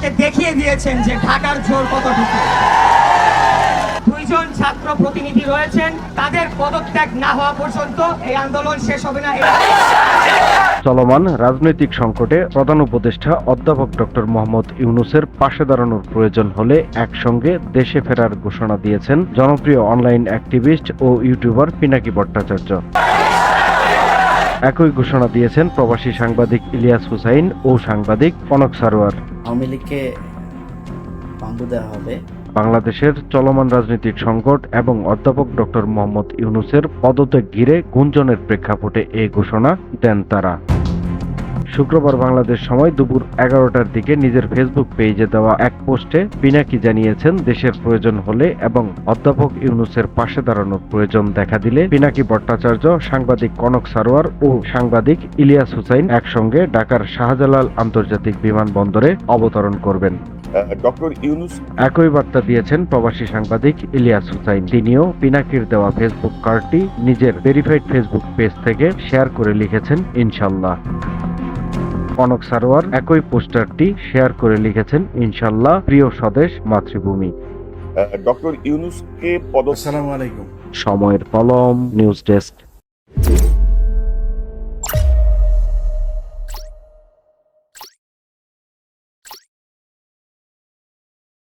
আজকে দেখিয়ে দিয়েছেন যে ঢাকার জোর কতটুকু। দুইজন ছাত্র প্রতিনিধি রয়েছেন, তাদের পদত্যাগ না হওয়া পর্যন্ত এই আন্দোলন শেষ হবে না। চলমান রাজনৈতিক সংকটে প্রধান উপদেষ্টা অধ্যাপক ডক্টর মোহাম্মদ ইউনূসের পাশে দাঁড়ানোর প্রয়োজন হলে একসঙ্গে দেশে ফেরার ঘোষণা দিয়েছেন জনপ্রিয় অনলাইন অ্যাক্টিভিস্ট ও ইউটিউবার পিনাকি ভট্টাচার্য। একই ঘোষণা দিয়েছেন প্রবাসী সাংবাদিক ইলিয়াস হুসাইন ও সাংবাদিক কনক সারোয়ার। আওয়ামী লীগকে ভঙ্গ দেওয়া হবে। বাংলাদেশের চলমান রাজনৈতিক সংকট এবং অধ্যাপক ডক্টর মোহাম্মদ ইউনূসের পদত্যাগ ঘিরে গুঞ্জনের প্রেক্ষাপটে এই ঘোষণা দেন তারা। শুক্রবার বাংলাদেশ সময় দুপুর 11টার দিকে নিজের ফেসবুক পেজে দেওয়া এক পোস্টে পিনাকি জানিয়েছেন দেশের প্রয়োজন হলে এবং অধ্যাপক ইউনূসের পাশে দাঁড়ানোর প্রয়োজন দেখা দিলে পিনাকি ভট্টাচার্য, সাংবাদিক কনক সারোয়ার ও সাংবাদিক ইলিয়াস হুসাইন একসঙ্গে ঢাকার শাহজালাল আন্তর্জাতিক বিমানবন্দরে অবতরণ করবেন। ডক্টর ইউনূস একই বার্তা দিয়েছেন প্রবাসী সাংবাদিক ইলিয়াস হুসাইন। তিনিও পিনাকির দেওয়া ফেসবুক কার্ডটি নিজের ভেরিফাইড ফেসবুক পেজ থেকে শেয়ার করে লিখেছেন ইনশাল্লাহ। কনক সারোয়ার একই পোস্টারটি শেয়ার করে লিখেছেন ইনশাল্লাহ, প্রিয় স্বদেশ মাতৃভূমি। ডক্টর ইউনূসকে আসসালামু আলাইকুম। সময়ের কলম, নিউজ ডেস্ক।